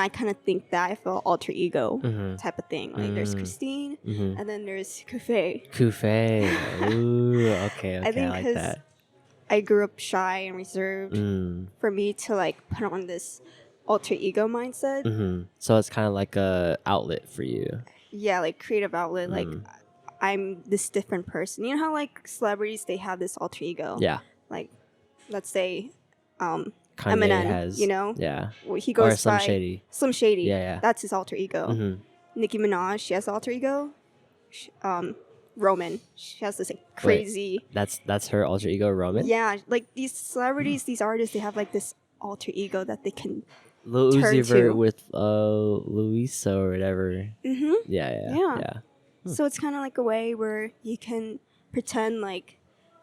kind of think that I feel alter ego type of thing. Like there's Christine, and then there's Kufe. Kufe. Ooh, okay, I okay, I think like because that. I grew up shy and reserved, for me to like put on this alter ego mindset. So it's kind of like a outlet for you. Yeah, like creative outlet. Like I'm this different person. You know how like celebrities they have this alter ego. Yeah. Like, let's say, Kanye Eminem. has. You know. Yeah. Well, he Or goes Slim by Shady. Slim Shady. Yeah, yeah. That's his alter ego. Nicki Minaj, she has alter ego. Roman, she has this like, crazy. That's her alter ego, Roman. Yeah, like these celebrities, these artists, they have like this alter ego that they can Lil turn Uzi Vert to. with Luisa or whatever. Mm-hmm. Yeah. Yeah. So it's kind of like a way where you can pretend like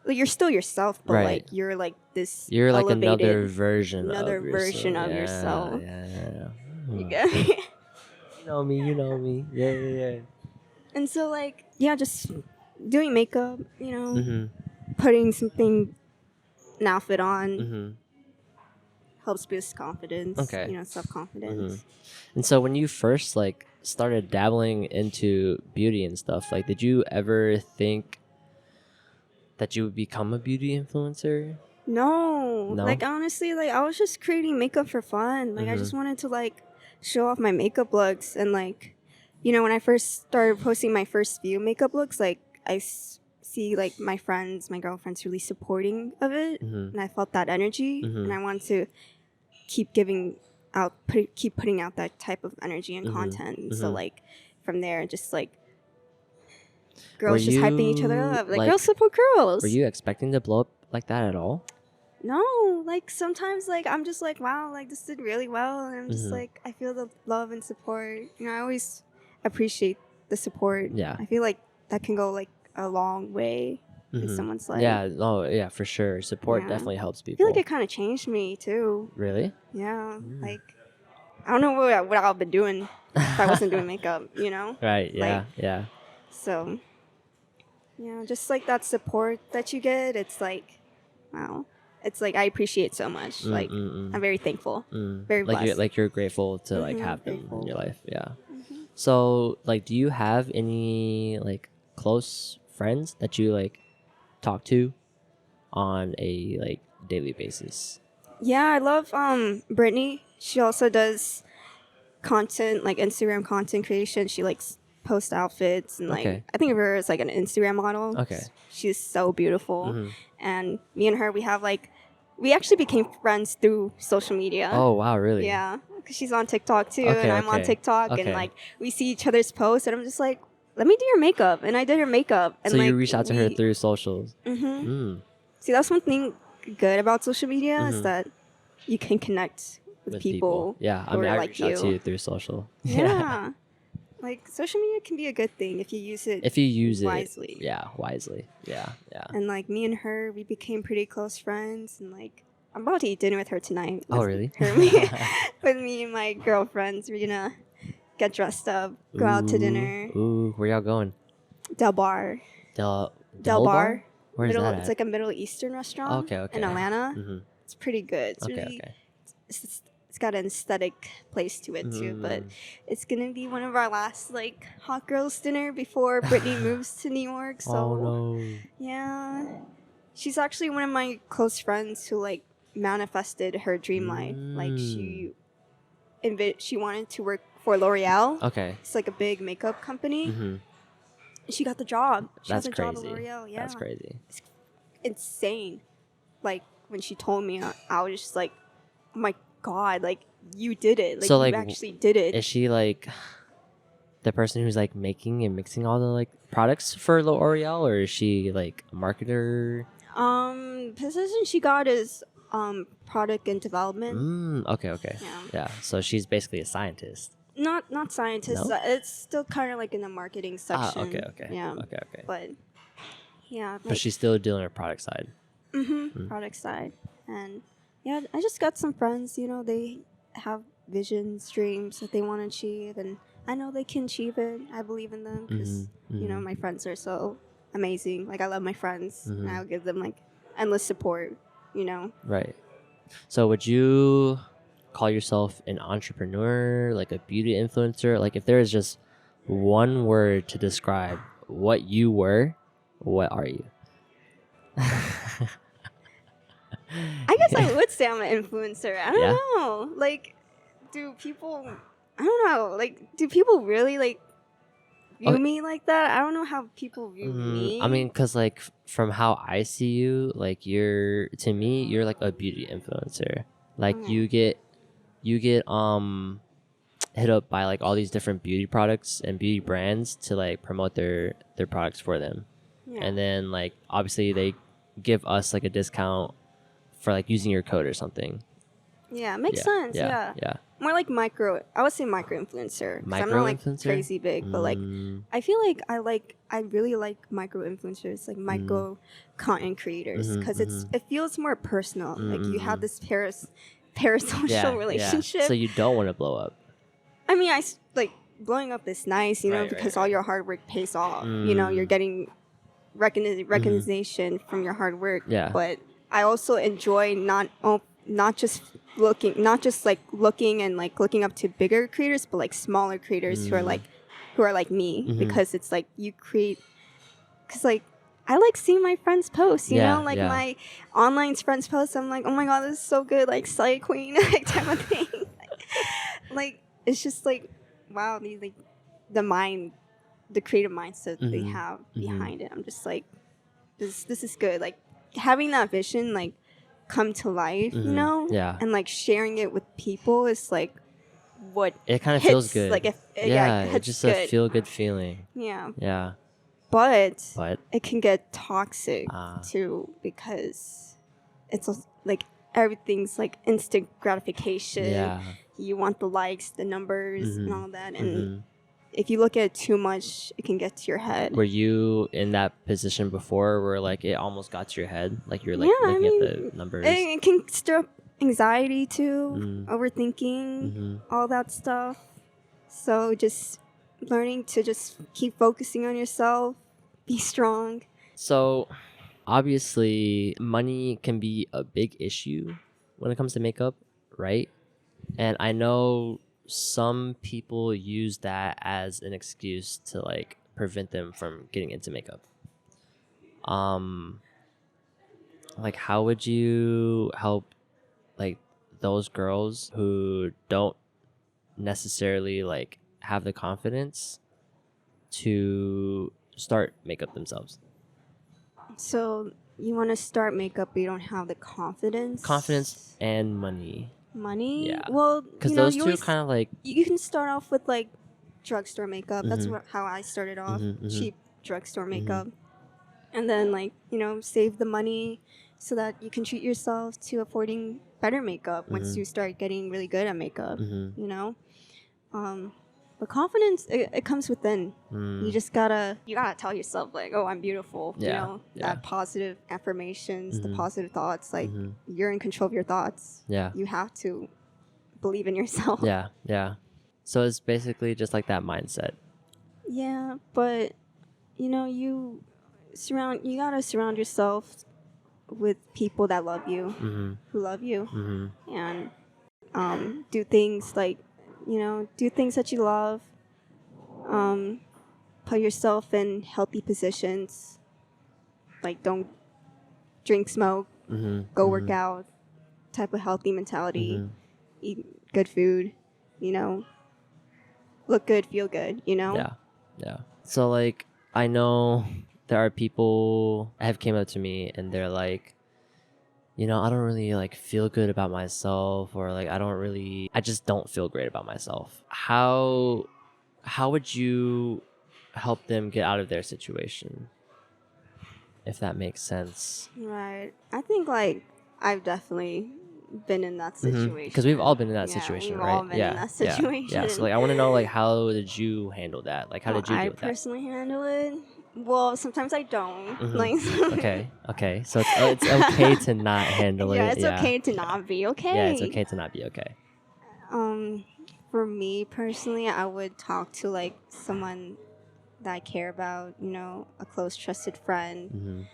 you're still yourself, but Right. like you're like this. You're like elevated, another version another of version yourself. of yourself. Yeah. You get me? You know me. Yeah. And so like just doing makeup, putting an outfit on helps boost confidence. Okay. Self-confidence. And so when you first like started dabbling into beauty and stuff, like did you ever think that you would become a beauty influencer? No. No? Like honestly, like I was just creating makeup for fun. Like I just wanted to like show off my makeup looks, and like when I first started posting my first few makeup looks, like I see like my girlfriends really supporting of it, and I felt that energy, and I wanted to keep keep putting out that type of energy and content. And so like from there, just like girls just hyping each other up. Like girls support girls. Were you expecting to blow up like that at all? No, like sometimes like I'm just like, wow, like this did really well, and I'm just like, I feel the love and support. I always appreciate the support. Yeah. I feel like that can go like a long way in someone's life. Yeah, oh yeah, for sure. Support Yeah. definitely helps I people. feel like it kind of changed me too. Really? Yeah, like I don't know what I've been doing if I wasn't doing makeup, Right, yeah, Like, yeah. So, just like that support that you get, it's like, wow. It's like I appreciate so much. Like I'm very thankful, very blessed. You're grateful to like have them grateful. in your life. Yeah. So like, do you have any like close friends that you like talk to on a like daily basis? Yeah, I love Brittany. She also does content, like Instagram content creation. She likes post outfits, and like Okay. I think of her as like an Instagram model. Okay. She's so beautiful. And me and her, we actually became friends through social media. Oh wow, really? Yeah, because she's on TikTok too, Okay, and I'm on okay. TikTok, Okay. and like we see each other's posts, and I'm just like, let me do your makeup, and I did her makeup. And So like, you reached out to her through socials. See, that's one thing good about social media is that you can connect with people. Yeah, I who mean, are I like reached out to you through social. Yeah. Like social media can be a good thing if you use it If you use wisely. it, yeah, wisely. Yeah. And like me and her, we became pretty close friends, and like I'm about to eat dinner with her tonight. Oh, With really? with me and my girlfriends, we're gonna get dressed up, go out to dinner. Ooh, where y'all going? Del Bar. Del Bar. Where's that at? It's like a Middle Eastern restaurant. Okay. In Atlanta. It's pretty good. It's really, Okay. It's got an aesthetic place to it too, but it's gonna be one of our last like hot girls dinner before Brittany moves to New York. So Oh no. yeah, she's actually one of my close friends who like manifested her dream life. Like she wanted to work for L'Oreal. Okay. It's like a big makeup company. She got the job. She That's got the job crazy. at L'Oreal. Yeah, That's crazy. It's insane. Like when she told me, I was just like, oh my god, like you did it. Like So, you like, actually did it. Is she like the person who's like making and mixing all the like products for L'Oreal, or is she like a marketer? Position she got is product and development. Okay. Yeah. Yeah. So she's basically a scientist. Not scientists. No? It's still kind of like in the marketing section. Okay. Yeah. Okay. But yeah, But like she's still doing her product side. product side, and yeah, I just got some friends. They have visions, dreams that they want to achieve, and I know they can achieve it. I believe in them because my friends are so amazing. Like I love my friends, and I'll give them like endless support. Right. So would you call yourself an entrepreneur, like a beauty influencer? Like if there is just one word to describe what you were, what are you? I guess I would say I'm an influencer. I Yeah? don't know. Like, do people? I don't know. Like, do people really like view Okay. me like that? I don't know how people view me. I mean, cause like from how I see you, like to me, you're like a beauty influencer. Like Okay. you get hit up by like all these different beauty products and beauty brands to like promote their products for them. Yeah. And then like obviously they give us like a discount for like using your code or something. Yeah, makes sense. Yeah. More like micro. I would say micro influencer. I'm not like Micro-influencer? crazy big, but like I feel like I really like micro influencers, like micro content creators, because it feels more personal. Like you have this parasocial relationship. So you don't want to blow up. I mean, like blowing up is nice, Right, because right. all your hard work pays off. You're getting recognition from your hard work. Yeah. But I also enjoy not just like looking and like looking up to bigger creators, but like smaller creators who are like me, because it's like you create. Because like I like seeing my friends post, like my online friends post. I'm like, oh my god, this is so good, like slay queen, like type of thing. Like it's just like wow, the creative mindset they have behind it. I'm just like, this is good. Like having that vision like come to life, Yeah. and like sharing it with people is like what It kind of hits, feels good. Like it it's hits just good. a feel good feeling. Yeah. But it can get toxic too, because it's like everything's like instant gratification. Yeah. You want the likes, the numbers, and all that. And if you look at it too much, it can get to your head. Were you in that position before where like it almost got to your head? Like you're like looking at the numbers? It can stir up anxiety too, overthinking, all that stuff. So just learning to just keep focusing on yourself, be strong. So obviously money can be a big issue when it comes to makeup, right? And I know some people use that as an excuse to like prevent them from getting into makeup. Like how would you help like those girls who don't necessarily like have the confidence to start makeup themselves? So you want to start makeup, but you don't have the confidence And money. Yeah. Well, because those two kind of like you can start off with like drugstore makeup. That's how I started off. Cheap drugstore makeup, and then like save the money so that you can treat yourself to affording better makeup once you start getting really good at makeup. But confidence, it comes within. You just gotta tell yourself like, oh, I'm beautiful. That positive affirmations, the positive thoughts. Like you're in control of your thoughts. Yeah. You have to believe in yourself. Yeah. So it's basically just like that mindset. Yeah, but you gotta surround yourself with people that love you, who love you, and do things like do things that you love. Put yourself in healthy positions. Like don't drink, smoke, go work out. Type of healthy mentality. Eat good food. Look good, feel good. Yeah. So like I know there are people that have came up to me and they're like, I don't really like feel good about myself, or like I just don't feel great about myself. How would you help them get out of their situation? If that makes sense. Right. I think like I've definitely been in that situation. Because we've all been in that Yeah, situation, we've right? all been in that situation. Yeah. So like, I want to know like, how did you handle that? Like, how did you I deal with that? personally handle it. Well, sometimes I don't. Like, Okay. So it's okay to not handle yeah, it. it's okay to not be okay. Yeah, it's okay to not be okay. For me personally, I would talk to like someone that I care about, a close trusted friend,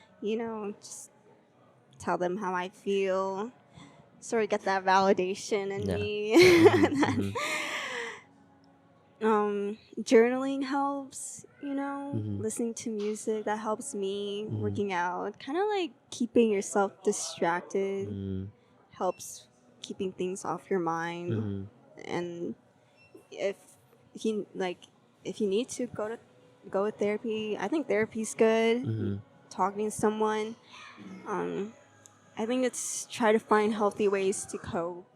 just tell them how I feel, sort of get that validation in Yeah. me. Mm-hmm. Journaling helps, Mm-hmm. listening to music that helps me, Mm-hmm. working out, kind of like keeping yourself distracted Mm-hmm. helps keeping things off your mind. Mm-hmm. And if you like, if you need to go with therapy, I think therapy's good. Mm-hmm. Talking to someone, I think it's try to find healthy ways to cope,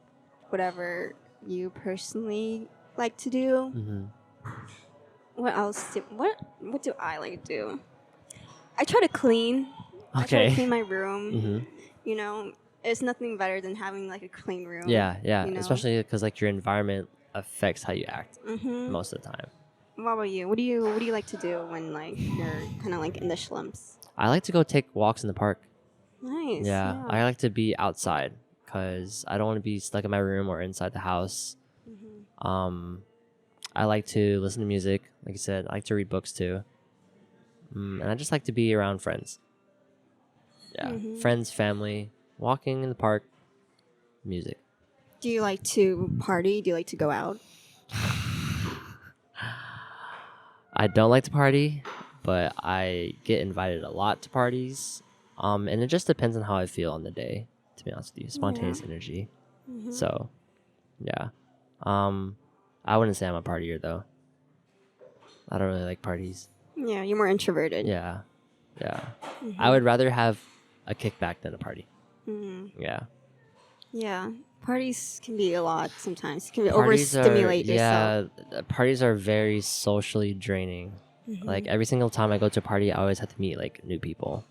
whatever you personally like to do. Mm-hmm. What do I like to do? I try to clean. I try to Okay. clean my room. Mm-hmm. You know, it's nothing better than having like a clean room. Yeah. You know? Especially because like your environment affects how you act Mm-hmm. most of the time. What about you? What do you like to do when like you're kind of like in the slumps? I like to go take walks in the park. Nice. Yeah, I like to be outside because I don't want to be stuck in my room or inside the house. I like to listen to music, like you said. I like to read books too, and I just like to be around friends. Yeah, friends, family, walking in the park, music. Do you like to party? Do you like to go out? I don't like to party, but I get invited a lot to parties. And it just depends on how I feel on the day, to be honest with you. Spontaneous energy. So, yeah. I wouldn't say I'm a partier though. I don't really like parties. Yeah, you're more introverted. Yeah. I would rather have a kickback than a party. Yeah. Yeah, parties can be a lot sometimes. It can Parties overstimulate yourself. Parties are very socially draining. Like every single time I go to a party, I always have to meet like new people.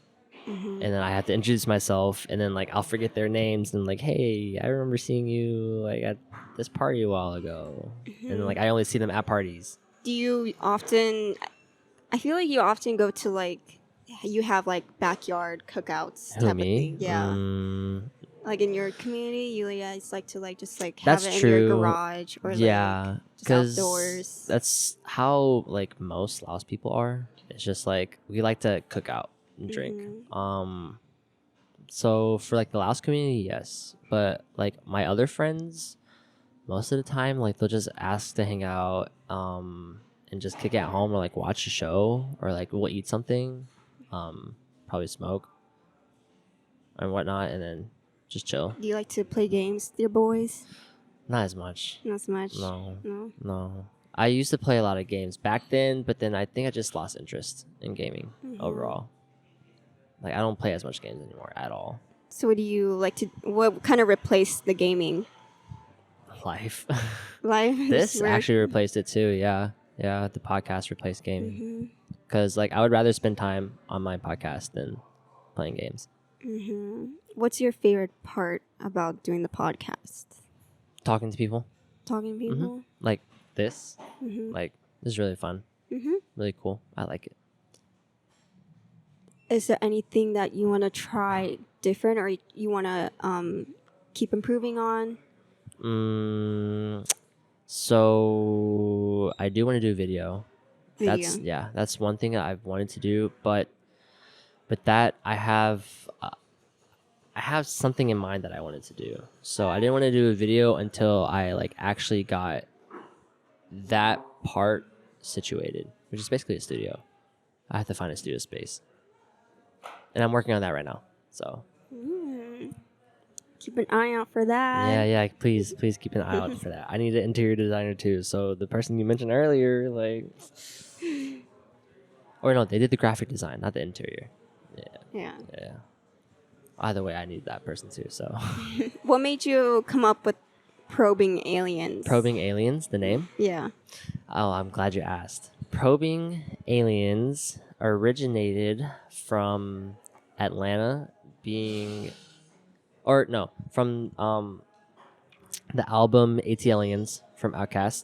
And then I have to introduce myself, and then like I'll forget their names, and like, hey, I remember seeing you like at this party a while ago, and then, like I only see them at parties. Do you often? I feel like you often go to like you have like backyard cookouts Who, type me? of thing. Yeah. Like in your community, you guys like to like just like have That's it true. in your garage or Yeah, like just 'cause outdoors. that's how like most Laos people are. It's just like we like to cook out and drink. So for like the Laos community, yes, but like my other friends, most of the time, like they'll just ask to hang out, and just kick it at home or like watch a show or like we'll eat something, probably smoke and whatnot, and then just chill. Do you like to play games with your boys? Not as much. Not so much. No. No. No. I used to play a lot of games back then, but then I think I just lost interest in gaming overall. Like I don't play as much games anymore at all. So what do you like to? What kind of replaced the gaming? Life. Life. This actually replaced it too. Yeah. The podcast replaced gaming. Because like I would rather spend time on my podcast than playing games. What's your favorite part about doing the podcast? Talking to people. Talking to people. Like this. Like this is really fun. Really cool. I like it. Is there anything that you want to try different or you want to keep improving on? So I do want to do video. That's one thing that I've wanted to do, but that I have something in mind that I wanted to do. So I didn't want to do a video until I like actually got that part situated, which is basically a studio. I have to find a studio space, and I'm working on that right now. So keep an eye out for that. Yeah. Please keep an eye out for that. I need an interior designer too. So the person you mentioned earlier, like, or no, they did the graphic design, not the interior. Yeah. Either way, I need that person too. So, what made you come up with Probing Aliens? Probing Aliens, the name? Yeah. Oh, I'm glad you asked. Probing Aliens originated from Atlanta being or no, from the album AT Aliens from Outkast.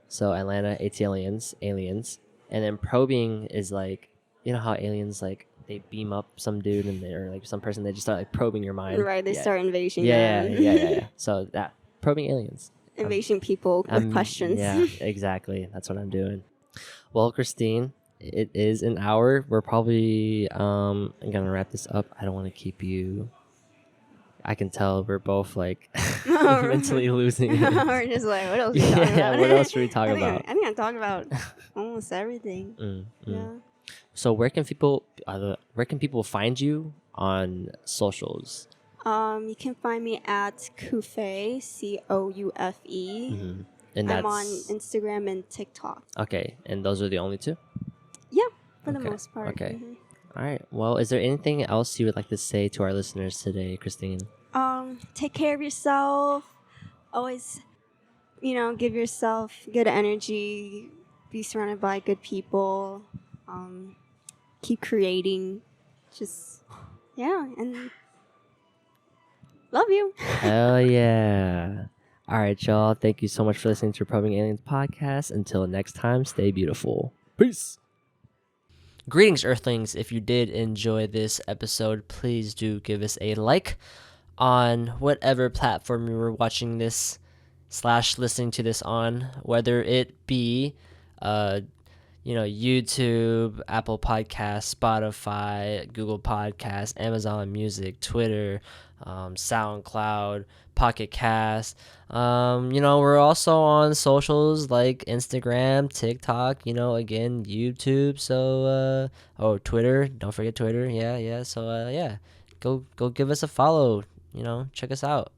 So Atlanta, AT Aliens, aliens, and then probing is like, you know how aliens like they beam up some dude and they're like some person, they just start like probing your mind. Right, they start invading Yeah, them. yeah. So that probing aliens. Invading people with questions. Yeah, exactly. That's what I'm doing. Well, Christine, it is an hour. We're probably gonna wrap this up. I don't want to keep you. I can tell we're both like mentally losing it. We're just like, what else are we talking about? What else should we talk I think about? I think I talked about almost everything. Yeah. So where can people find you on socials? You can find me at Coufe, Coufe. And I'm that's on Instagram and TikTok. okay. And those are the only two? Yeah, for the Okay, most part. okay. All right. Well, is there anything else you would like to say to our listeners today, Christine? Take care of yourself. Always, give yourself good energy. Be surrounded by good people. Keep creating. Just, yeah, and love you. Hell yeah. All right, y'all. Thank you so much for listening to Probing Aliens podcast. Until next time, stay beautiful. Peace. Greetings, Earthlings. If you did enjoy this episode, please do give us a like on whatever platform you were watching this / listening to this on, whether it be YouTube, Apple Podcasts, Spotify, Google Podcasts, Amazon Music, Twitter, SoundCloud, Pocket Cast. We're also on socials like Instagram, TikTok, again, YouTube. So, Twitter. Don't forget Twitter. Yeah. So, go give us a follow. Check us out.